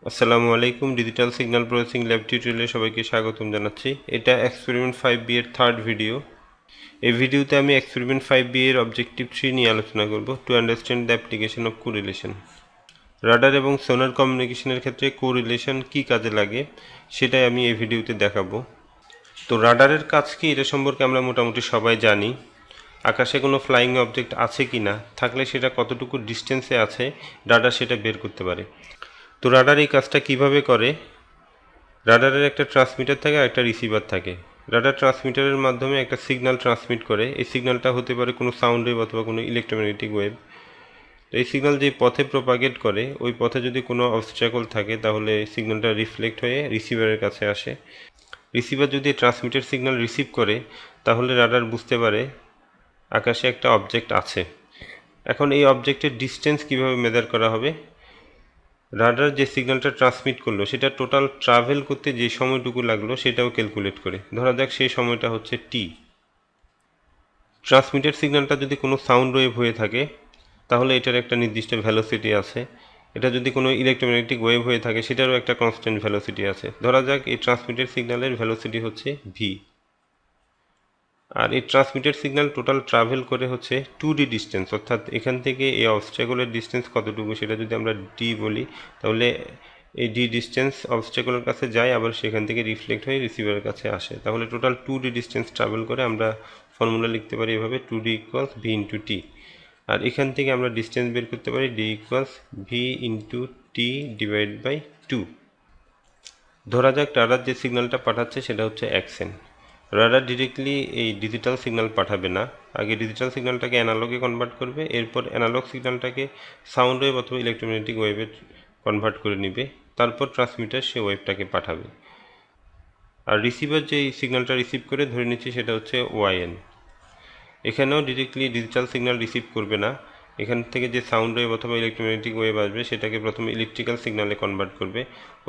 আসসালামু আলাইকুম। Digital signal processing lab টিউটোরিয়ালে সবাইকে স্বাগতম জানাচ্ছি। এটা এক্সপেরিমেন্ট 5B এর থার্ড ভিডিও। এই ভিডিওতে আমি এক্সপেরিমেন্ট 5B এর অবজেক্টিভ 3 নিয়ে আলোচনা করব, to understand the application of correlation. Radar এবং সোনার কমিউনিকেশনের ক্ষেত্রে কোরিলেশন কী কাজে লাগে সেটাই আমি এই ভিডিওতে দেখাবো। তো রাডারের কাজ কি এটা সম্পর্কে আমরা মোটামুটি সবাই জানি। আকাশে কোনো ফ্লাইং অবজেক্ট আছে কি না, থাকলে সেটা কতটুকু ডিস্টেন্সে আছে রাডার সেটা বের করতে পারে। তো রাডার এই কাজটা কিভাবে করে? রাডারের একটা ট্রান্সমিটার থাকে আর একটা রিসিভার থাকে। রাডার ট্রান্সমিটারের মাধ্যমে একটা সিগন্যাল ট্রান্সমিট করে। এই সিগন্যালটা হতে পারে কোনো সাউন্ড ওয়েভ অথবা কোনো ইলেকট্রোম্যাগনেটিক ওয়েভ। তো এই সিগন্যাল যে পথে প্রপাগেট করে, ওই পথে যদি কোনো অবস্ট্রাকল থাকে তাহলে সিগন্যালটা রিফ্লেক্ট হয়ে রিসিভারের কাছে আসে। রিসিভার যদি ট্রান্সমিটেড সিগন্যাল রিসিভ করে তাহলে রাডার বুঝতে পারে আকাশে একটা অবজেক্ট আছে। এখন এই অবজেক্টের ডিস্টেন্স কিভাবে মেজার করা হবে? রাডার যে সিগন্যালটা ট্রান্সমিট করলো সেটা টোটাল ট্রাভেল করতে যে সময়টুকু লাগলো সেটাও ক্যালকুলেট করে। ধরা যাক সেই সময়টা হচ্ছে টি। ট্রান্সমিটেড সিগন্যালটা যদি কোনো সাউন্ড ওয়েভ হয়ে থাকে তাহলে এটার একটা নির্দিষ্ট ভ্যালোসিটি আছে। এটা যদি কোনো ইলেকট্রোম্যাগনেটিক ওয়েভ হয়ে থাকে সেটারও একটা কনস্ট্যান্ট ভ্যালোসিটি আছে। ধরা যাক এই ট্রান্সমিটেড সিগন্যালের ভ্যালোসিটি হচ্ছে ভি। আর এই ট্রান্সমিটেড সিগন্যাল টোটাল ট্রাভেল করে হচ্ছে 2D ডিস্টেন্স, অর্থাৎ এখান থেকে এই অবস্ট্রাকলের ডিস্টেন্স কতটুকু সেটা যদি আমরা ডি বলি তাহলে এই ডি ডিস্টেন্স অবস্ট্রাকলের কাছে যায়, আবার সেখান থেকে রিফ্লেক্ট হয়ে রিসিভারের কাছে আসে। তাহলে টোটাল 2D ডিস্টেন্স ট্রাভেল করে। আমরা ফর্মুলা লিখতে পারি এভাবে, 2D equals v into t. আর এখান থেকে আমরা ডিস্টেন্স বের করতে পারি d equals v into t divide by 2। ধরা যাক রাডার যে সিগন্যালটা পাঠাচ্ছে সেটা হচ্ছে এক্সএন। রাডার ডিরেক্টলি এই ডিজিটাল সিগন্যাল পাঠাবে না, আগে ডিজিটাল সিগন্যালটাকে অ্যানালগে কনভার্ট করবে, এরপর অ্যানালগ সিগন্যালটাকে সাউন্ড ওয়েভ অথবা ইলেকট্রোম্যাগনেটিক ওয়েভে কনভার্ট করে নেবে, তারপর ট্রান্সমিটার সে ওয়েভটাকে পাঠাবে। আর রিসিভার যে সিগন্যালটা রিসিভ করে ধরে নিচ্ছি সেটা হচ্ছে ওয়াইএন। এখানেও ডিরেক্টলি ডিজিটাল সিগন্যাল রিসিভ করবে না, এখান থেকে যে সাউন্ড ওয়েভ অথবা ইলেকট্রোম্যাগনেটিক ওয়েভ আসবে সেটাকে প্রথমে ইলেকট্রিক্যাল সিগন্যালে কনভার্ট করবে,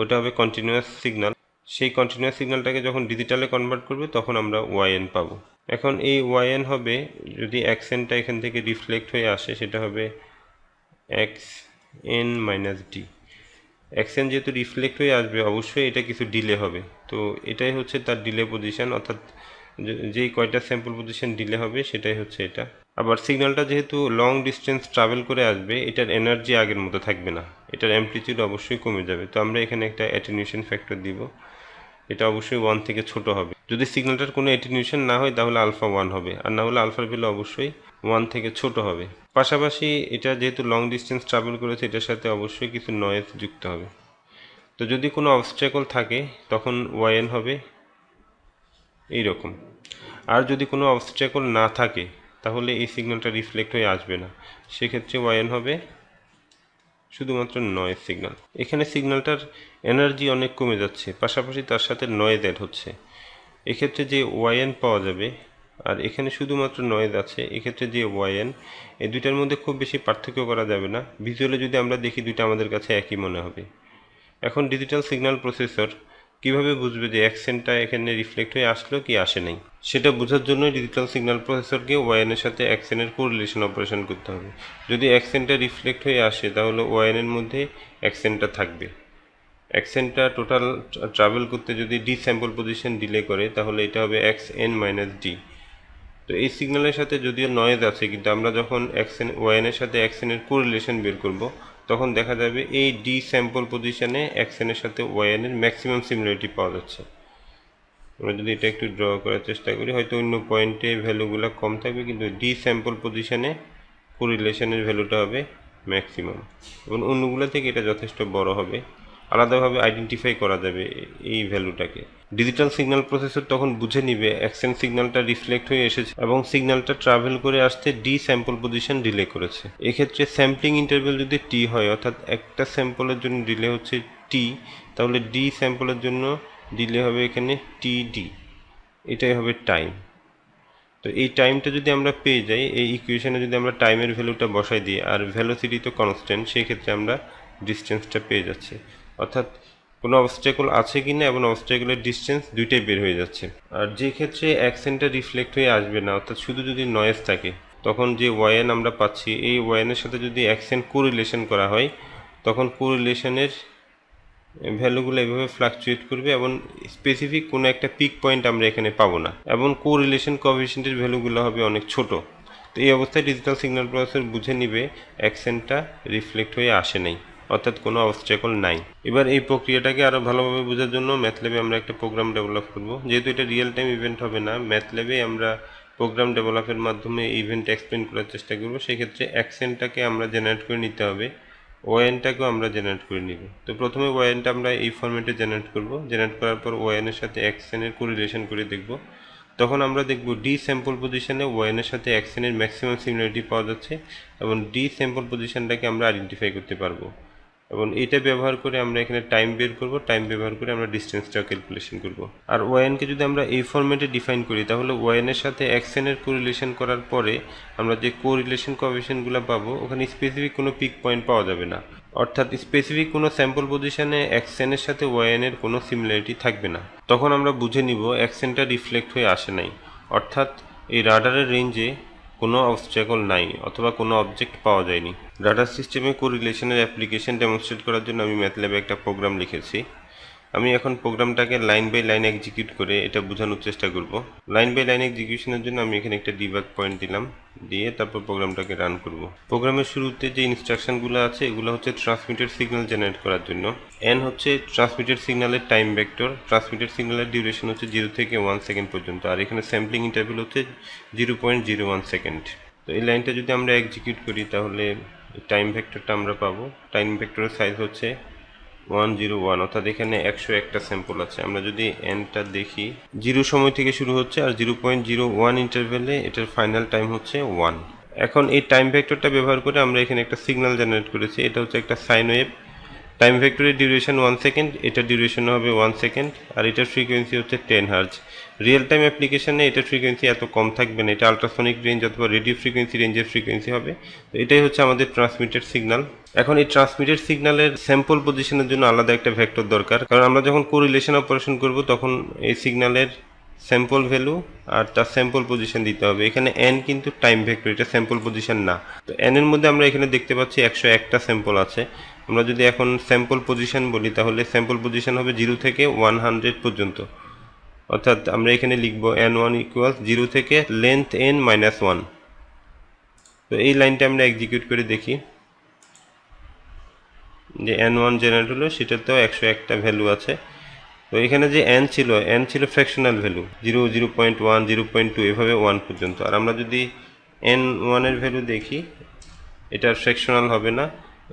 ওটা হবে কন্টিনিউয়াস সিগন্যাল। সেই কন্টিনিউয়াস সিগন্যালটাকে যখন ডিজিটালে কনভার্ট করবে তখন আমরা ওয়াইএন পাবো। এখন এই ওয়াইএন হবে, যদি এক্সএনটা এখান থেকে রিফ্লেক্ট হয়ে আসে সেটা হবে x N minus D. XN যেহেতু রিফ্লেক্ট হয়ে আসবে অবশ্যই এটা কিছু ডিলে হবে, তো এটাই হচ্ছে তার ডিলে পজিশন, অর্থাৎ যেই কয়টা স্যাম্পল পজিশন ডিলে হবে সেটাই হচ্ছে এটা। আবার সিগন্যালটা যেহেতু লং ডিস্টেন্স ট্রাভেল করে আসবে, এটার এনার্জি আগের মতো থাকবে না, এটার অ্যামপ্লিটিউড অবশ্যই কমে যাবে। তো আমরা এখানে একটা অ্যাটেনিউশন ফ্যাক্টর দিব, এটা অবশ্যই 1 থেকে ছোট হবে। যদি সিগন্যালটার কোনো অ্যাটেনিউশন না হয় তাহলে আলফা 1 হবে, আর না হলে আলফার ভ্যালু অবশ্যই 1 থেকে ছোট হবে। পাশাপাশি এটা যেহেতু লং ডিস্টেন্স ট্রাভেল করেছে এটার সাথে অবশ্যই কিছু নয়েজ যুক্ত হবে। তো যদি কোনো অবস্ট্রাকল থাকে তখন ওয়াইএন হবে এইরকম। আর যদি কোনো অবস্ট্রাকল না থাকে তাহলে এই সিগন্যালটা রিফ্লেক্ট হয়ে আসবে না, সেক্ষেত্রে ওয়াইএন হবে শুধুমাত্র নয়েজ সিগন্যাল। এখানে সিগন্যালটার এনার্জি অনেক কমে যাচ্ছে, পাশাপাশি তার সাথে নয়েজ অ্যাড হচ্ছে। এক্ষেত্রে যে ওয়াইএন পাওয়া যাবে, আর এখানে শুধুমাত্র নয়েজ আছে, এক্ষেত্রে যে ওয়াইএন, এই দুইটার মধ্যে খুব বেশি পার্থক্য করা যাবে না। ভিজুয়ালি যদি আমরা দেখি দুইটা আমাদের কাছে একই মনে হবে। এখন ডিজিটাল সিগন্যাল প্রসেসর কিভাবে বুঝবে যে অ্যাকসেন্টটা এখানে রিফ্লেক্ট হয়ে আসলো কি আসে নাই? সেটা বোঝার জন্য ডিজিটাল সিগন্যাল প্রসেসরকে ওয়াইএনের সাথে অ্যাকসেন্টের কোরিলেশন অপারেশন করতে হবে। যদি অ্যাকসেন্টটা রিফ্লেক্ট হয়ে আসে তাহলে ওয়াইএনের মধ্যে অ্যাকসেন্টটা থাকবে। অ্যাকসেন্টটা টোটাল ট্রাভেল করতে যদি ডি স্যাম্পল পজিশন ডিলে করে তাহলে এটা হবে এক্স এন মাইনাস ডি। তো এই সিগন্যালের সাথে যদিও নয়েজ আছে, কিন্তু আমরা যখন ওয়াইএনের সাথে অ্যাকসেন্টের কোরিলেশন বের করব তখন দেখা যাবে এই ডি স্যাম্পল পজিশনে অ্যাকসেন্টের সাথে ওয়াইএনের ম্যাক্সিমাম সিমিলারিটি পাওয়া যাচ্ছে। আমরা যদি এটা একটু ড্র করার চেষ্টা করি, হয়তো অন্য পয়েন্টে ভ্যালুগুলো কম থাকবে, কিন্তু ডি স্যাম্পল পজিশনে কোরিলেশনের ভ্যালুটা হবে ম্যাক্সিমাম, এবং অন্যগুলো থেকে এটা যথেষ্ট বড় হবে। আলাদাভাবে আইডেন্টিফাই করা যাবে এই ভ্যালুটাকে। ডিজিটাল সিগন্যাল প্রসেসর তখন বুঝে নিবে অ্যাকসেন্ট সিগন্যালটা রিফ্লেক্ট হয়ে এসেছে এবং সিগন্যালটা ট্রাভেল করে আসতে ডি স্যাম্পল পজিশন ডিলে করেছে। এক্ষেত্রে স্যাম্পলিং ইন্টারভ্যাল যদি টি হয়, অর্থাৎ একটা স্যাম্পলের জন্য ডিলে হচ্ছে টি, তাহলে ডি স্যাম্পলের জন্য ডিলে হবে এখানে টিডি, এটাই হবে টাইম। তো এই টাইমটা যদি আমরা পেয়ে যাই, এই ইকুয়েশনে যদি আমরা টাইমের ভ্যালুটা বসাই দিই আর ভ্যালোসিটি তো কনস্ট্যান্ট, সেই ক্ষেত্রে আমরা ডিস্টেন্সটা পেয়ে যাচ্ছি, অর্থাৎ কোনো অবস্ট্রাকল আছে কি না এবং অবস্ট্রাকলের ডিস্টেন্স দুইটাই বের হয়ে যাচ্ছে। আর যে ক্ষেত্রে অ্যাকসেন্টটা রিফ্লেক্ট হয়ে আসবে না, অর্থাৎ শুধু যদি নয়েজ থাকে, তখন যে ওয়াইএন আমরা পাচ্ছি এই ওয়াইএনের সাথে যদি অ্যাকসেন্ট কোরিলেশন করা হয় তখন কোরিলেশনের ভ্যালুগুলো এভাবে ফ্লাকচুয়েট করবে এবং স্পেসিফিক কোনো একটা পিক পয়েন্ট আমরা এখানে পাবো না, এবং কোরিলেশন কোএফিসিয়েন্টের ভ্যালুগুলো হবে অনেক ছোট। তো এই অবস্থায় ডিজিটাল সিগন্যাল প্রসেসর বুঝে নিবে অ্যাকসেন্টটা রিফ্লেক্ট হয়ে আসে নাই, অর্থাৎ কোনো অবস্ট্রাকল নাই। এবার এই প্রক্রিয়াটাকে আরও ভালোভাবে বোঝার জন্য ম্যাথল্যাবে আমরা একটা প্রোগ্রাম ডেভেলপ করব। যেহেতু এটা রিয়েল টাইম ইভেন্ট হবে না, ম্যাথল্যাবে আমরা প্রোগ্রাম ডেভেলপের মাধ্যমে ইভেন্ট এক্সপ্লেন করার চেষ্টা করব। সেক্ষেত্রে অ্যাকসেন্টটাকে আমরা জেনারেট করে নিতে হবে, ওএনটাকেও আমরা জেনারেট করে নিব। তো প্রথমে ওএনটা আমরা এই ফরম্যাটে জেনারেট করব। জেনারেট করার পর ওএনের সাথে অ্যাকসেন্টের কোরিলেশন করে দেখব। তখন আমরা দেখব ডি স্যাম্পল পজিশনে ওএনের সাথে অ্যাকসেন্টের ম্যাক্সিমাম সিমিলারিটি পাওয়া যাচ্ছে, এবং ডি স্যাম্পল পজিশনটাকে আমরা আইডেন্টিফাই করতে পারবো। এবং এটা ব্যবহার করে আমরা এখানে টাইম বের করব, টাইম ব্যবহার করে আমরা ডিস্টেন্সটা ক্যালকুলেশন করব। আর ওয়াইনকে যদি আমরা এই ফরম্যাটে ডিফাইন করি, তাহলে ওয়াইনের সাথে এক্সএনের কোরিলেশন করার পরে আমরা যে কোরিলেশন কোএফিসিয়েন্টগুলো পাবো, ওখানে স্পেসিফিক কোনো পিক পয়েন্ট পাওয়া যাবে না, অর্থাৎ স্পেসিফিক কোনো স্যাম্পল পজিশনে এক্সএনের সাথে ওয়াইনের কোনো সিমিলারিটি থাকবে না। তখন আমরা বুঝে নিব এক্সএনটা রিফ্লেক্ট হয়ে আসে নাই, অর্থাৎ এই রাডারের রেঞ্জে কোনো অবস্ট্রাকল নাই অথবা কোনো অবজেক্ট পাওয়া যায়নি। রাডার সিস্টেমে কোরিলেশনের অ্যাপ্লিকেশন ডেমনস্ট্রেট করার জন্য আমি ম্যাথল্যাবে একটা প্রোগ্রাম লিখেছি। আমি এখন প্রোগ্রামটাকে লাইন বাই লাইন এক্সিকিউট করে এটা বোঝানোর চেষ্টা করব। লাইন বাই লাইন এক্সিকিউশনের জন্য আমি এখানে একটা ডিবাগ পয়েন্ট দিলাম, দিয়ে তারপর প্রোগ্রামটাকে রান করব। প্রোগ্রামের শুরুতে যে ইনস্ট্রাকশনগুলো আছে এগুলো হচ্ছে ট্রান্সমিটেড সিগন্যাল জেনারেট করার জন্য। এন হচ্ছে ট্রান্সমিটেড সিগন্যালের টাইম ভেক্টর, ট্রান্সমিটেড সিগন্যালের ডিউরেশন হচ্ছে 0 থেকে 1 সেকেন্ড পর্যন্ত, আর এখানে স্যাম্পলিং ইন্টারভ্যাল হচ্ছে 0.01 সেকেন্ড। তো এই লাইনটা যদি আমরা এক্সিকিউট করি তাহলে টাইম ভেক্টরটা আমরা পাবো। টাইম ভেক্টরের সাইজ হচ্ছে 101, অর্থাৎ এখানে 101টা স্যাম্পল আছে। আমরা যদি এনটা দেখি, 0 সময় থেকে শুরু হচ্ছে, আর 0.01 ইন্টারভ্যালে এটার ফাইনাল টাইম হচ্ছে 1। এখন এই টাইম ভেক্টরটা ব্যবহার করে আমরা এখানে একটা সিগন্যাল জেনারেট করেছি। এটা হচ্ছে একটা সাইন ওয়েভ। টাইম ভেক্টরের ডিউরেশন 1 সেকেন্ড, এটার ডিউরেশন হবে 1 সেকেন্ড, আর এটার ফ্রিকোয়েন্সি হচ্ছে 10 হার্জ। রিয়েল টাইম অ্যাপ্লিকেশনে এটার ফ্রিকোয়েন্সি এত কম থাকবে না, এটা আলট্রাসনিক রেঞ্জ অথবা রেডিও ফ্রিকোয়েন্সি রেঞ্জের ফ্রিকোয়েন্সি হবে। তো এটাই হচ্ছে আমাদের ট্রান্সমিটেড সিগন্যাল। এখন এই ট্রান্সমিটেড সিগন্যালের স্যাম্পল পজিশনের জন্য আলাদা একটা ভেক্টর দরকার, কারণ আমরা যখন কোরিলেশন অপারেশন করব তখন এই সিগন্যালের স্যাম্পল ভ্যালু আর তার স্যাম্পল পজিশন দিতে হবে। এখানে এন কিন্তু টাইম ভেক্টর, এটা স্যাম্পল পজিশন না। তো এন এর মধ্যে আমরা এখানে দেখতে পাচ্ছি 101টা স্যাম্পল আছে। আমরা যদি এখন স্যাম্পল পজিশন বলি, তাহলে স্যাম্পল পজিশন হবে 0 থেকে 100 পর্যন্ত, অর্থাৎ আমরা এখানে লিখব n1 ইকুয়ালস 0 থেকে লেন্থ n মাইনাস 1। তো এই লাইনটা আমরা এক্সিকিউট করে দেখি যে n1 জেনারেট হলো, সেটাতেও 101টা ভ্যালু আছে। তো এখানে যে n ছিল ফ্র্যাকশনাল ভ্যালু, 0, 0.1, 0.2 এভাবে 1 পর্যন্ত। আর আমরা যদি n1 এর ভ্যালু দেখি, এটা ফ্র্যাকশনাল হবে না,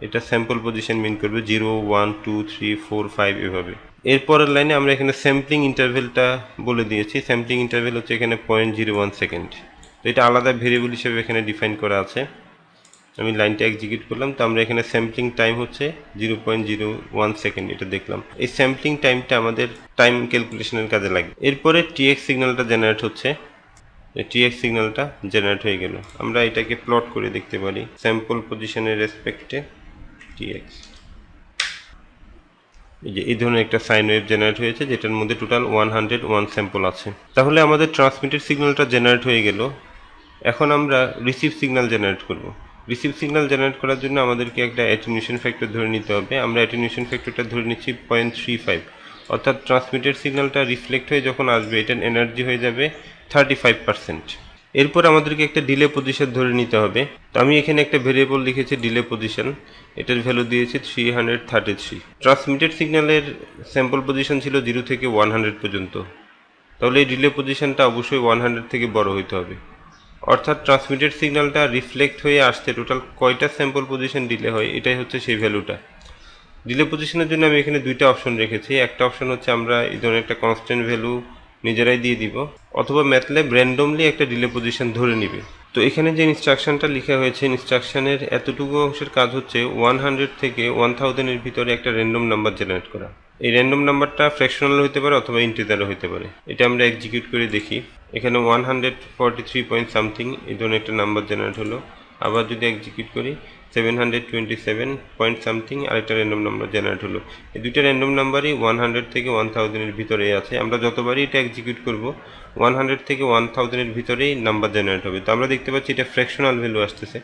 এটা স্যাম্পল পজিশন মিন করবে 0, 1, 2, 3, 4, 5 এভাবে। এরপরের লাইনে আমরা এখানে স্যাম্পলিং ইন্টারভ্যালটা বলে দিয়েছি। স্যাম্পলিং ইন্টারভ্যাল হচ্ছে এখানে 0.01 সেকেন্ড। তো এটা আলাদা ভেরিয়েবল হিসেবে এখানে ডিফাইন করা আছে। আমি লাইনটা এক্সিকিউট করলাম, তো আমরা এখানে স্যাম্পলিং টাইম হচ্ছে 0.01 সেকেন্ড, এটা দেখলাম। এই স্যাম্পলিং টাইমটা আমাদের টাইম ক্যালকুলেশনের কাজে লাগবে। এরপরে টিএক্স সিগন্যালটা জেনারেট হচ্ছে। টিএক্স সিগন্যালটা জেনারেট হয়ে গেল। আমরা এটাকে প্লট করে দেখতে পারি স্যাম্পল পজিশনের রেসপেক্টে টিএক্স। এই ধরনের একটা সাইন ওয়েভ জেনারেট হয়েছে, যেটার মধ্যে টোটাল 101 স্যাম্পল আছে। তাহলে আমাদের ট্রান্সমিটেড সিগন্যালটা জেনারেট হয়ে গেল। এখন আমরা রিসিভ সিগন্যাল জেনারেট করব। রিসিভ সিগন্যাল জেনারেট করার জন্য আমাদেরকে একটা অ্যাটেনুয়েশন ফ্যাক্টর ধরে নিতে হবে। আমরা অ্যাটেনুয়েশন ফ্যাক্টরটা ধরে নিচ্ছি 0.35, অর্থাৎ ট্রান্সমিটেড সিগন্যালটা রিফ্লেক্ট হয়ে যখন আসবে এটার এনার্জি হয়ে যাবে 35%। এরপর আমাদেরকে একটা ডিলে পজিশন ধরে নিতে হবে। তো আমি এখানে একটা ভেরিয়েবল লিখেছি ডিলে পজিশন, এটার ভ্যালু দিয়েছি 333। ট্রান্সমিটেড সিগন্যালের স্যাম্পল পজিশন ছিল 0 থেকে 100 পর্যন্ত, তাহলে এই ডিলে পজিশনটা অবশ্যই 100 থেকে বড় হইতে হবে। অর্থাৎ ট্রান্সমিটেড সিগন্যালটা রিফ্লেক্ট হয়ে আসতে টোটাল কয়টা স্যাম্পল পজিশন ডিলে হয়, এটাই হচ্ছে সেই ভ্যালুটা। ডিলে পজিশনের জন্য আমি এখানে দুইটা অপশন রেখেছি। একটা অপশন হচ্ছে আমরা এই ধরনের একটা কনস্ট্যান্ট ভ্যালু নিজেরাই দিয়ে দিব, অথবা ম্যাথল্যাব র্যান্ডমলি একটা ডিলে পজিশন ধরে নিবে। তো এখানে যে ইনস্ট্রাকশনটা লেখা হয়েছে, ইনস্ট্রাকশনের এতটুকু অংশের কাজ হচ্ছে 100 থেকে 1000 এর ভিতরে একটা র্যান্ডম নাম্বার জেনারেট করা। এই র্যান্ডম নাম্বারটা ফ্র্যাকশনাল হতে পারে অথবা ইন্টিজারও হতে পারে। এটা আমরা এক্সিকিউট করে দেখি। এখানে 143 পয়েন্ট সামথিং এই ধরনের একটা নাম্বার জেনারেট হলো। আবার যদি এক্সিকিউট করি 727 পয়েন্ট সামথিং আরেকটা র্যান্ডম নাম্বার জেনারেট হলো। এই দুইটা র্যান্ডম নাম্বারই 100 থেকে 1000 এর ভিতরে আছে। আমরা যতবারই এটা এক্সিকিউট করব 100 থেকে 1000 এর ভিতরেই নাম্বার জেনারেট হবে। তো আমরা দেখতে পাচ্ছি এটা ফ্র্যাকশনাল ভ্যালু আসতেছে।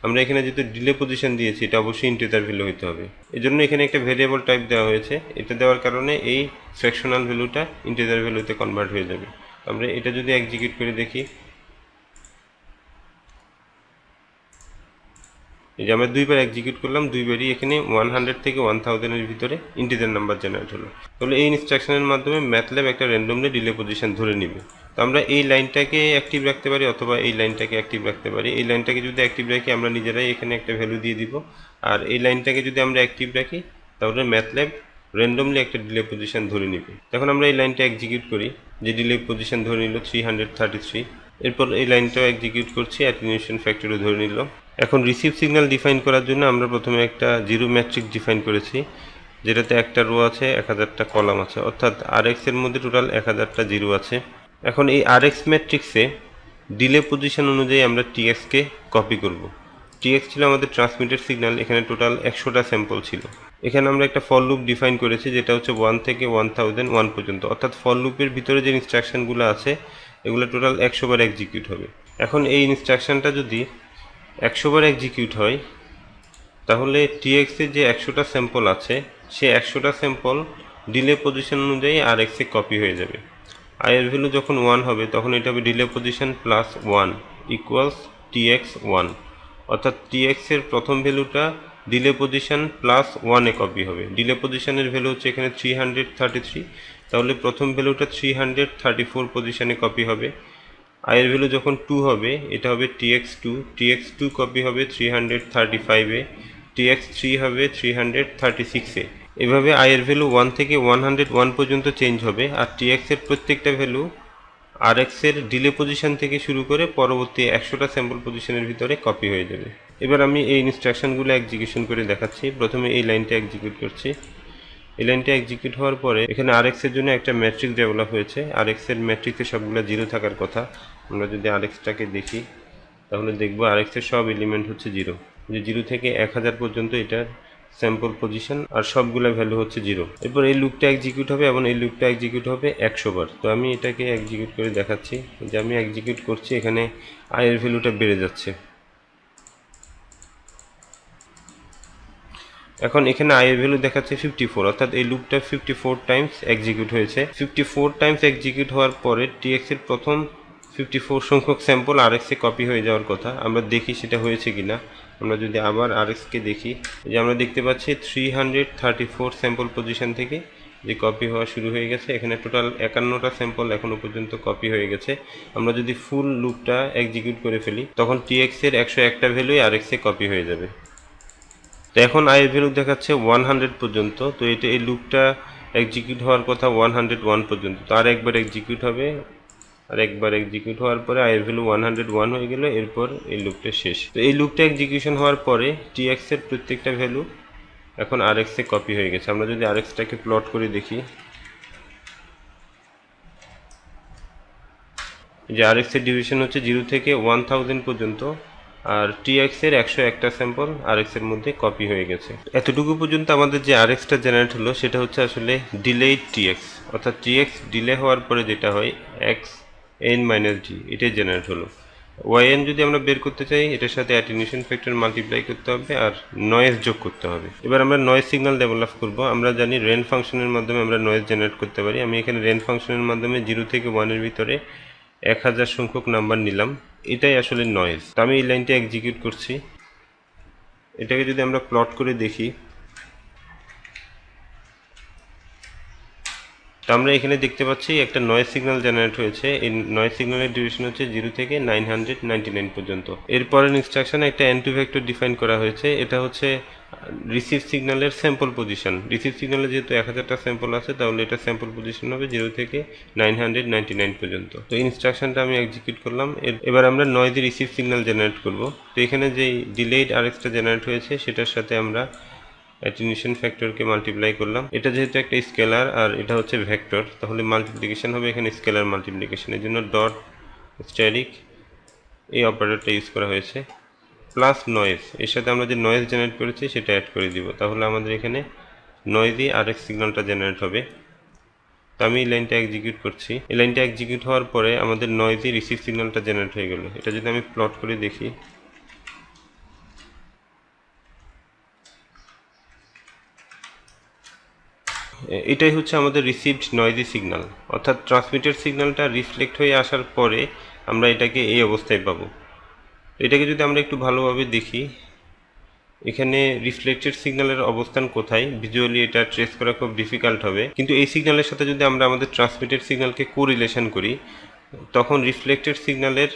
আমরা এখানে যেহেতু ডিলে পজিশন দিয়েছি, এটা অবশ্যই ইন্টিজার ভ্যালু হতে হবে। এজন্য এখানে একটা ভেরিয়েবল টাইপ দেওয়া হয়েছে। এটা দেওয়ার কারণে এই ফ্র্যাকশনাল ভ্যালুটা ইন্টিজার ভ্যালুতে কনভার্ট হয়ে যাবে। আমরা এটা যদি এক্সিকিউট করে দেখি, এই যে আমরা দুইবার এক্সিকিউট করলাম, দুইবারই এখানে 100 থেকে 1000 এর ভিতরে ইন্টিজার নাম্বার জেনারেট হলো। তাহলে এই ইনস্ট্রাকশনের মাধ্যমে ম্যাথল্যাব একটা র্যান্ডমলি ডিলে পজিশন ধরে নিবে। তো আমরা এই লাইনটাকে অ্যাক্টিভ রাখতে পারি অথবা এই লাইনটাকে অ্যাক্টিভ রাখতে পারি। এই লাইনটাকে যদি অ্যাক্টিভ রাখি আমরা নিজেরাই এখানে একটা ভ্যালু দিয়ে দিব, আর এই লাইনটাকে যদি আমরা অ্যাক্টিভ রাখি তাহলে ম্যাথল্যাব র্যান্ডমলি একটা ডিলে পজিশন ধরে নিবে। এখন আমরা এই লাইনটা এক্সিকিউট করি, যে ডিলে পজিশন ধরে নিল 333। এরপর এই লাইনটাও এক্সিকিউট করছি, অ্যাটেনুয়েশন ফ্যাক্টরও ধরে নিল। এখন রিসিভ সিগন্যাল ডিফাইন করার জন্য আমরা প্রথমে একটা জিরো ম্যাট্রিক্স ডিফাইন করেছি, যেটাতে একটা রো আছে, 1000টা কলাম আছে, অর্থাৎ RX এর মধ্যে টোটাল 1000টা জিরো আছে। এখন এই RX ম্যাট্রিক্সে ডিলে পজিশন অনুযায়ী আমরা TX-কে কপি করব। TX ছিল আমাদের ট্রান্সমিটেড সিগন্যাল, এখানে টোটাল 100টা স্যাম্পল ছিল। এখানে আমরা একটা ফর লুপ ডিফাইন করেছি, যেটা হচ্ছে 1 থেকে 1001 পর্যন্ত, অর্থাৎ ফর লুপের ভিতরে যে ইনস্ট্রাকশনগুলো আছে এগুলো টোটাল 100 বার এক্সিকিউট হবে। এখন এই ইনস্ট্রাকশনটা যদি 100 বার এক্সিকিউট হয় তাহলে TX-এ যে 100টা স্যাম্পল আছে সে 100টা স্যাম্পল ডিলে পজিশন অনুযায়ী RX-এ কপি হয়ে যাবে। এর ভ্যালু যখন 1 হবে তখন এটা হবে delay position plus 1 equals TX1, অর্থাৎ TX-এর প্রথম ভ্যালুটা ডিলে পজিশন প্লাস 1-এ কপি হবে। ডিলে পজিশনের ভ্যালু হচ্ছে এখানে 333, তাহলে প্রথম ভ্যালুটা 334 পজিশনে কপি হবে। এর ভ্যালু যখন 2 হবে এটা হবে TX2 কপি হবে 335-এ, TX3 হবে 336-এ। এভাবে এর ভ্যালু 1 থেকে 101 পর্যন্ত চেঞ্জ হবে, আর TX-এর প্রত্যেকটা ভ্যালু RX-এর ডিলে পজিশন থেকে শুরু করে পরবর্তী 100টা স্যাম্পল পজিশনের ভিতরে কপি হয়ে যাবে। এবার আমি এই ইনস্ট্রাকশনগুলো এক্সিকিউশন করে দেখাচ্ছি। প্রথমে এই লাইনটা এক্সিকিউট করছি। এই লাইনটা এক্সিকিউট হওয়ার পরে এখানে RX-এর জন্য একটা ম্যাট্রিক্স ডেভেলপ হয়েছে। RX-এর ম্যাট্রিক্সে সবগুলো জিরো থাকার কথা। আমরা যদি RX-টাকে দেখি তাহলে দেখব RX-এর সব এলিমেন্ট হচ্ছে জিরো, যে 0 থেকে 1000 পর্যন্ত এটার স্যাম্পল পজিশন, আর সবগুলো ভ্যালু হচ্ছে জিরো। এরপর এই লুপটা এক্সিকিউট হবে এবং এই লুপটা এক্সিকিউট হবে 100 বার। তো আমি এটাকে এক্সিকিউট করে দেখাচ্ছি, যে আমি এক্সিকিউট করছি, এখানে এর ভ্যালুটা বেড়ে যাচ্ছে। এখন এখানে এর ভ্যালু দেখাচ্ছে 54, অর্থাৎ এই লুপটা 54 টাইমস এক্সিকিউট হয়েছে। 54 টাইমস এক্সিকিউট হওয়ার পরে TX-এর প্রথম 54 সংখ্যক স্যাম্পল RX-এ কপি হয়ে যাওয়ার কথা। আমরা দেখি সেটা হয়েছে কিনা। আমরা যদি আবার RX-কে দেখি, যে আমরা দেখতে পাচ্ছি 334 স্যাম্পল পজিশন থেকে যে কপি হওয়া শুরু হয়ে গেছে। এখানে টোটাল 51টা স্যাম্পল এখনো পর্যন্ত কপি হয়ে গেছে। আমরা যদি ফুল লুপটা এক্সিকিউট করে ফেলি তখন TX-এর 101টা ভ্যালুই RX-এ কপি হয়ে যাবে। তো এখন এর ভ্যালু দেখাচ্ছে 100 পর্যন্ত। তো এটা এই লুপটা এক্সিকিউট হওয়ার কথা 101 পর্যন্ত। তো আর একবার এক্সিকিউট হবে, আর একবার এক্সিকিউট হওয়ার পরে এর ভ্যালু 101 হয়ে গেল। এরপর এই লুপটা শেষ। তো এই লুপটা এক্সিকিউশন হওয়ার পরে TX-এর প্রত্যেকটা ভ্যালু এখন RX-এ কপি হয়ে গেছে। আমরা যদি RX-টাকে প্লট করে দেখি, যে RX-এর ডিভিশন হচ্ছে 0 থেকে 1000 পর্যন্ত, আর TX-এর 101টা স্যাম্পল RX-এর মধ্যে কপি হয়ে গেছে। এতটুকু পর্যন্ত আমাদের যে RX-টা জেনারেট হলো সেটা হচ্ছে আসলে ডিলেড TX, অর্থাৎ TX ডিলে হওয়ার পরে যেটা হয় XN-G, এটাই জেনারেট হলো। YN যদি আমরা বের করতে চাই এটার সাথে অ্যাটেনুয়েশন ফ্যাক্টর মাল্টিপ্লাই করতে হবে আর নয়েজ যোগ করতে হবে। এবার আমরা নয়েজ সিগন্যাল ডেভেলপ করব। আমরা জানি রেন ফাংশনের মাধ্যমে আমরা নয়েজ জেনারেট করতে পারি। আমি এখানে রেন ফাংশনের মাধ্যমে 0 থেকে 1-এর ভিতরে 1000 সংখ্যক নাম্বার নিলাম, এটাই আসলে নয়েজ। তো আমি এই লাইনটা এক্সিকিউট করছি। এটাকে যদি আমরা প্লট করে দেখি, তো আমরা এখানে দেখতে পাচ্ছি একটা নয়েজ সিগন্যাল জেনারেট হয়েছে। এই নয়েজ সিগন্যালের ডিউরেশন হচ্ছে 0 থেকে 999 পর্যন্ত। এরপরের ইনস্ট্রাকশনে একটা N2 ভেক্টর ডিফাইন করা হয়েছে। এটা হচ্ছে রিসিভ সিগন্যালের স্যাম্পল পজিশন। রিসিভ সিগন্যালে যেহেতু 1000টা স্যাম্পল আছে তাহলে এটা স্যাম্পল পজিশন হবে 0 থেকে 999 পর্যন্ত। তো ইনস্ট্রাকশনটা আমি এক্সিকিউট করলাম। এবার আমরা নয়েজে রিসিভ সিগন্যাল জেনারেট করব। তো এখানে যে ডিলেড RX-টা জেনারেট হয়েছে সেটার সাথে আমরা অ্যাটেনুয়েশন ফ্যাক্টরকে মাল্টিপ্লাই করলাম। এটা যেহেতু একটা স্কেলার আর এটা হচ্ছে ভেক্টর, তাহলে মাল্টিপ্লিকেশন হবে এখানে স্কেলার মাল্টিপ্লিকেশন। এর জন্য ডট স্ট্যাটিক এই অপারেটরটা ইউজ করা হয়েছে, প্লাস নয়েজ। এর সাথে আমরা যে নয়েজ জেনারেট করেছি সেটা অ্যাড করে দিব, তাহলে আমাদের এখানে নয়েজই RX সিগন্যালটা জেনারেট হবে। তো আমি এই লাইনটা এক্সিকিউট করছি। এই লাইনটা এক্সিকিউট হওয়ার পরে আমাদের নয়েজি রিসিভ সিগন্যালটা জেনারেট হয়ে গেল। এটা যদি আমি প্লট করে দেখি, এটাই হচ্ছে আমাদের রিসিভড নয়েজি সিগন্যাল, অর্থাৎ ট্রান্সমিটেড সিগন্যালটা রিফ্লেক্ট হয়ে আসার পরে আমরা এটাকে এই অবস্থায় পাবো। এটাকে যদি আমরা একটু ভালোভাবে দেখি, এখানে রিফ্লেক্টেড সিগন্যালের অবস্থান কোথায় ভিজুয়ালি এটা ট্রেস করা খুব ডিফিকাল্ট হবে, কিন্তু এই সিগন্যালের সাথে যদি আমরা আমাদের ট্রান্সমিটেড সিগন্যালকে কোরিলেশন করি, তখন রিফ্লেক্টেড সিগন্যালের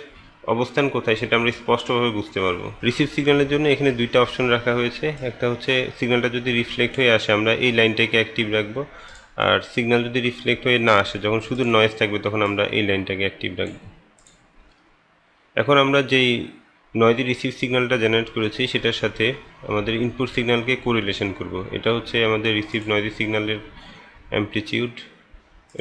অবস্থান কোথায় সেটা আমরা স্পষ্টভাবে বুঝতে পারবো। রিসিভ সিগন্যালের জন্য এখানে দুইটা অপশন রাখা হয়েছে। একটা হচ্ছে সিগন্যালটা যদি রিফ্লেক্ট হয়ে আসে আমরা এই লাইনটাকে অ্যাক্টিভ রাখবো, আর সিগন্যাল যদি রিফ্লেক্ট হয়ে না আসে, যখন শুধু নয়েজ থাকবে, তখন আমরা এই লাইনটাকে অ্যাক্টিভ রাখবো। এখন আমরা যেই নয়েজি রিসিভ সিগন্যালটা জেনারেট করেছি সেটার সাথে আমাদের ইনপুট সিগন্যালকে কোরিলেশন করব। এটা হচ্ছে আমাদের রিসিভ নয়েজি সিগন্যালের অ্যামপ্লিটিউড,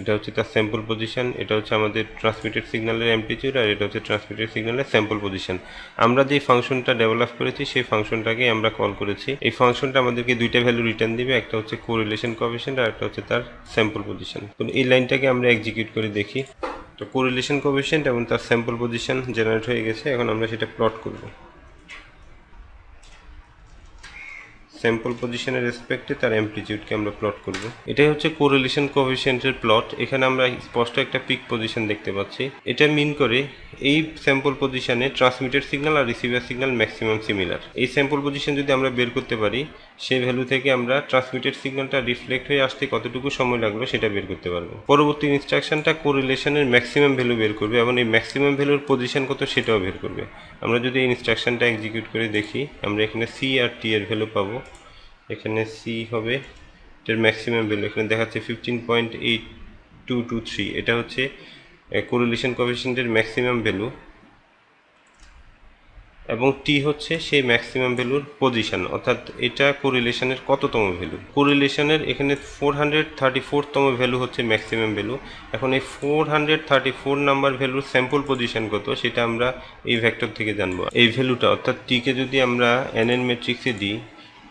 এটা হচ্ছে তার স্যাম্পল পজিশন, এটা হচ্ছে আমাদের ট্রান্সমিটেড সিগন্যালের অ্যামপ্লিটিউড, আর এটা হচ্ছে ট্রান্সমিটেড সিগন্যালের স্যাম্পল পজিশন। আমরা যে ফাংশনটা ডেভেলপ করেছি সেই ফাংশনটাকে আমরা কল করেছি। এই ফাংশনটা আমাদেরকে দুইটা ভ্যালু রিটার্ন দিবে, একটা হচ্ছে কোরিলেশন কোএফিশিয়েন্ট আর একটা হচ্ছে তার স্যাম্পল পজিশন। তো এই লাইনটাকে আমরা এক্সিকিউট করে দেখি। তো কোরিলেশন কোএফিশিয়েন্ট এবং তার স্যাম্পল পজিশন জেনারেট হয়ে গেছে। এখন আমরা সেটা প্লট করব। স্যাম্পল পজিশনের রেসপেক্টে তার অ্যামপ্লিটিউডকে আমরা প্লট করব। এটাই হচ্ছে কোরিলেশন কোএফিশিয়েন্টের প্লট। এখানে আমরা স্পষ্ট একটা পিক পজিশন দেখতে পাচ্ছি। এটা মিন করে এই স্যাম্পল পজিশনে ট্রান্সমিটেড সিগন্যাল আর রিসিভার সিগন্যাল ম্যাক্সিমাম সিমিলার। এই স্যাম্পল পজিশন যদি আমরা বের করতে পারি, সেই ভ্যালু থেকে আমরা ট্রান্সমিটেড সিগন্যালটা রিফ্লেক্ট হয়ে আসতে কতটুকু সময় লাগলো সেটা বের করতে পারবো। পরবর্তী ইনস্ট্রাকশনটা কোরিলেশনের ম্যাক্সিমাম ভ্যালু বের করবে এবং এই ম্যাক্সিমাম ভ্যালুর পজিশন কত সেটাও বের করবে। আমরা যদি এই ইনস্ট্রাকশনটা এক্সিকিউট করে দেখি, আমরা এখানে সি আর টি এর ভ্যালু পাবো। এখানে সি হবে এটার ম্যাক্সিমাম ভ্যালু, এখানে দেখাচ্ছে 15.8223। এটা হচ্ছে কোরিলেশন কোএফিশিয়েন্টের ম্যাক্সিমাম ভ্যালু, এবং টি হচ্ছে সেই ম্যাক্সিমাম ভ্যালুর পজিশন, অর্থাৎ এটা কোরিলেশনের কততম ভ্যালু। কোরিলেশনের এখানে 434তম ভ্যালু হচ্ছে ম্যাক্সিমাম ভ্যালু। এখন এই 434 নাম্বার ভ্যালুর স্যাম্পল পজিশন কত সেটা আমরা এই ভেক্টর থেকে জানবো। এই ভ্যালুটা অর্থাৎ টিকে যদি আমরা এন এন ম্যাট্রিক্সে দিই,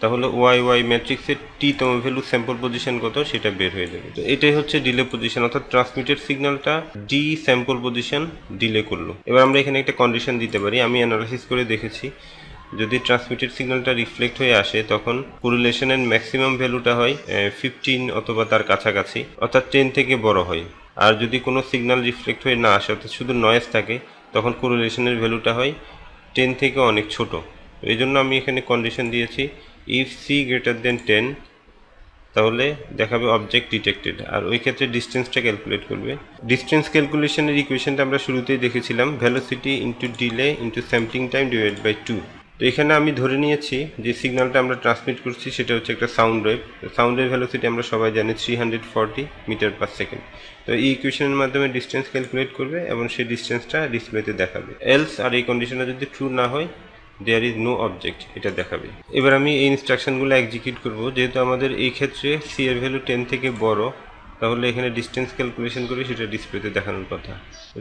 তাহলে ওয়াই ওয়াই ম্যাট্রিক্সের টি তম ভ্যালু স্যাম্পল পজিশন কত সেটা বের হয়ে যাবে। তো এটাই হচ্ছে ডিলে পজিশন, অর্থাৎ ট্রান্সমিটেড সিগন্যালটা ডি স্যাম্পল পজিশন ডিলে করলো। এবার আমরা এখানে একটা কন্ডিশন দিতে পারি। আমি অ্যানালাইসিস করে দেখেছি, যদি ট্রান্সমিটেড সিগন্যালটা রিফ্লেক্ট হয়ে আসে তখন কোরিলেশনের ম্যাক্সিমাম ভ্যালুটা হয় 15 অথবা তার কাছাকাছি, অর্থাৎ 10 থেকে বড় হয়। আর যদি কোনো সিগন্যাল রিফ্লেক্ট হয়ে না আসে, অর্থাৎ শুধু নয়েজ থাকে, তখন কোরিলেশনের ভ্যালুটা হয় 10 থেকে অনেক ছোট। এই জন্য আমি এখানে কন্ডিশন দিয়েছি ইফ সি গ্রেটার দেন 10, তাহলে দেখাবে অবজেক্ট ডিটেক্টেড, আর ওই ক্ষেত্রে ডিস্টেন্সটা ক্যালকুলেট করবে। ডিস্টেন্স ক্যালকুলেশনের ইকুয়েশনটা আমরা শুরুতেই দেখেছিলাম, velocity into delay into sampling time divide by 2। তো এখানে আমি ধরে নিয়েছি যে সিগন্যালটা আমরা ট্রান্সমিট করছি সেটা হচ্ছে একটা sound wave. Sound wave velocity আমরা সবাই জানি 340 মিটার পার সেকেন্ড। তো এই ইকুয়েশনের মাধ্যমে ডিস্টেন্স ক্যালকুলেট করবে এবং সেই ডিস্টেন্সটা ডিসপ্লেতে দেখাবে। এলস, আর এই কন্ডিশনটা যদি ট্রু না হয়, দেয়ার ইজ নো অবজেক্ট, এটা দেখাবে। এবার আমি এই ইনস্ট্রাকশনগুলো এক্সিকিউট করব। যেহেতু আমাদের এই ক্ষেত্রে সি এর ভ্যালু 10 থেকে বড়, তাহলে এখানে ডিস্টেন্স ক্যালকুলেশন করে সেটা ডিসপ্লেতে দেখানোর কথা।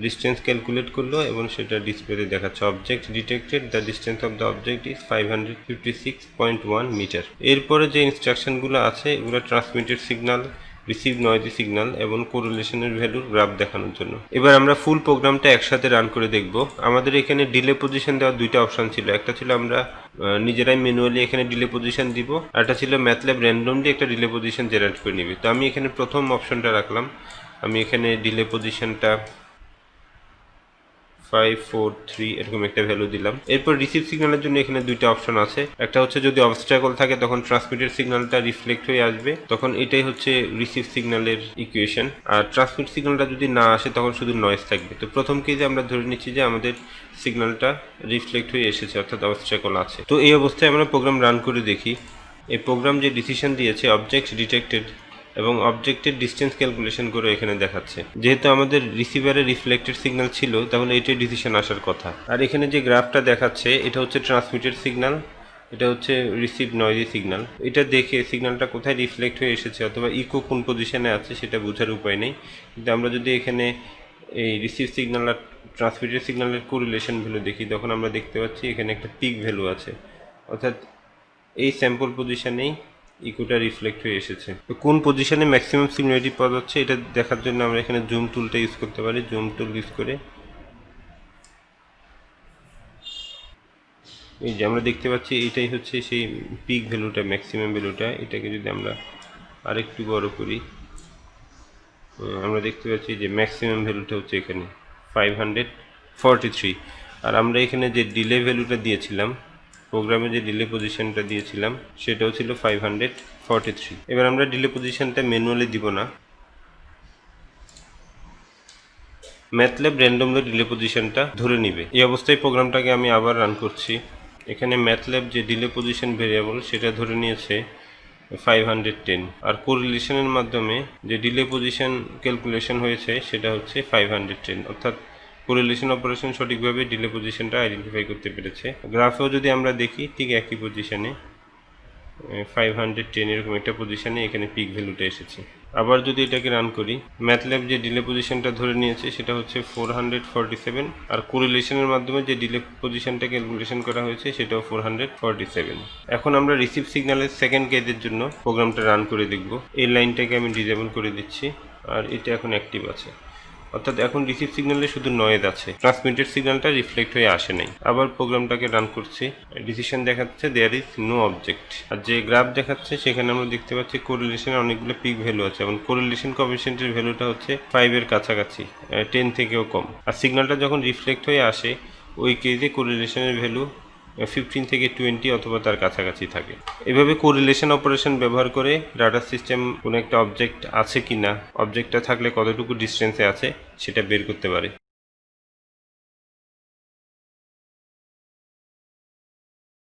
ডিস্টেন্স ক্যালকুলেট করলো এবং সেটা ডিসপ্লেতে দেখাচ্ছে object detected, the distance of the object is 556.1 metre. এরপরে যে ইনস্ট্রাকশনগুলো আছে এগুলো transmitted signal, receive noisy signal এবং কোরিলেশনের ভ্যালুর গ্রাফ দেখানোর জন্য। এবার আমরা ফুল প্রোগ্রামটা একসাথে রান করে দেখব। আমাদের এখানে ডিলে পজিশন দেওয়ার দুইটা অপশন ছিল। একটা ছিল আমরা নিজেরাই ম্যানুয়ালি এখানে ডিলে পজিশন দিব, আর একটা ছিল ম্যাথল্যাব র্যান্ডমলি একটা ডিলে পজিশন জেনারেট করে নিবে। তো আমি এখানে প্রথম অপশনটা রাখলাম। আমি এখানে ডিলে পজিশনটা 543 এরকম একটা ভ্যালু দিলাম। এরপর রিসিভ সিগন্যালের জন্য এখানে দুইটা অপশন আছে। একটা হচ্ছে যদি অবস্ট্রাকল থাকে তখন ট্রান্সমিটেড সিগন্যালটা রিফ্লেক্ট হয়ে আসবে, তখন এটাই হচ্ছে রিসিভ সিগন্যালের ইকুয়েশন। আর ট্রান্সমিট সিগন্যালটা যদি না আসে তখন শুধু নয়েজ থাকবে। তো প্রথম কেজে আমরা ধরে নিচ্ছি যে আমাদের সিগন্যালটা রিফ্লেক্ট হয়ে এসেছে, অর্থাৎ অবস্ট্রাকল আছে। তো এই অবস্থায় আমরা প্রোগ্রাম রান করে দেখি। এই প্রোগ্রাম যে ডিসিশন দিয়েছে অবজেক্ট ডিটেক্টেড এবং অবজেক্টের ডিস্টেন্স ক্যালকুলেশন করে এখানে দেখাচ্ছে। যেহেতু আমাদের রিসিভারে রিফ্লেক্টেড সিগন্যাল ছিল, তাহলে এটাই ডিসিশন আসার কথা। আর এখানে যে গ্রাফটা দেখাচ্ছে এটা হচ্ছে ট্রান্সমিটেড সিগন্যাল, এটা হচ্ছে রিসিভ নয়েজি সিগন্যাল। এটা দেখে সিগন্যালটা কোথায় রিফ্লেক্ট হয়ে এসেছে অথবা ইকো কোন পজিশনে আছে সেটা বোঝার উপায় নেই। কিন্তু আমরা যদি এখানে এই রিসিভ সিগন্যাল আর ট্রান্সমিটেড সিগন্যালের কোরিলেশন ভ্যালু দেখি, তখন আমরা দেখতে পাচ্ছি এখানে একটা পিক ভ্যালু আছে, অর্থাৎ এই স্যাম্পল পজিশনেই ইকোটা রিফ্লেক্ট হয়ে এসেছে। তো কোন পজিশনে ম্যাক্সিমাম সিমিলারিটি পাওয়া যাচ্ছে এটা দেখার জন্য আমরা এখানে জুম টুলটা ইউজ করতে পারি। জুম টুল ইউজ করে এই যে আমরা দেখতে পাচ্ছি এটাই হচ্ছে সেই পিক ভ্যালুটা, ম্যাক্সিমাম ভ্যালুটা। এটাকে যদি আমরা আরেকটু বড় করি, আমরা দেখতে পাচ্ছি যে ম্যাক্সিমাম ভ্যালুটা হচ্ছে এখানে 543। আর আমরা এখানে যে ডিলে ভ্যালুটা দিয়েছিলাম, প্রোগ্রামে যে ডিলে পজিশনটা দিয়েছিলাম সেটাও ছিল 543। এবার আমরা ডিলে পজিশনটা ম্যানুয়ালি দিব না, ম্যাথল্যাব র্যান্ডমলি ডিলে পজিশনটা ধরে নিবে। এই অবস্থায় প্রোগ্রামটাকে আমি আবার রান করছি। এখানে ম্যাথল্যাব যে ডিলে পজিশন ভেরিয়েবল সেটা ধরে নিয়েছে 510, আর কোরিলেশনের মাধ্যমে যে ডিলে পজিশন ক্যালকুলেশন হয়েছে সেটা হচ্ছে 510, অর্থাৎ কোরিলেশন অপারেশন সঠিকভাবে ডিলে পজিশনটা আইডেন্টিফাই করতে পেরেছে। গ্রাফেও যদি আমরা দেখি ঠিক একই পজিশনে 510 এরকম একটা পজিশনে এখানে পিক ভ্যালুটা এসেছে। আবার যদি এটাকে রান করি, ম্যাথল্যাব যে ডিলে পজিশনটা ধরে নিয়েছে সেটা হচ্ছে 447, আর কোরিলেশনের মাধ্যমে যে ডিলে পজিশনটা ক্যালকুলেশন করা হয়েছে সেটাও 447। এখন আমরা রিসিভ সিগন্যালের সেকেন্ড কেসের জন্য প্রোগ্রামটা রান করে দেখব। এই লাইনটাকে আমি ডিসেবল করে দিচ্ছি, আর এটা এখন অ্যাক্টিভ আছে, অর্থাৎ এখন রিসিভ সিগন্যালে শুধু নয়েজ আছে, ট্রান্সমিটেড সিগন্যালটা রিফ্লেক্ট হয়ে আসে নাই। আবার প্রোগ্রামটাকে রান করছি, ডিসিশন দেখাচ্ছে দেয়ার ইজ নো অবজেক্ট। আর যে গ্রাফ দেখাচ্ছে সেখানে আমরা দেখতে পাচ্ছি কোরিলেশনের অনেকগুলো পিক ভ্যালু আছে, এবং কোরিলেশন কোএফিসিয়েন্টের ভ্যালুটা হচ্ছে 5 এর কাছাকাছি, 10 থেকেও কম। আর সিগন্যালটা যখন রিফ্লেক্ট হয়ে আসে ওই কেসে কোরিলেশনের ভ্যালু 15 থেকে 20 অথবা তার কাছাকাছি থাকে। এভাবে কোরিলেশন অপারেশন ব্যবহার করে ডাটা সিস্টেম কোনো একটা অবজেক্ট আছে কিনা, অবজেক্টটা থাকলে কতটুকু ডিস্টেন্সে আছে সেটা বের করতে পারে।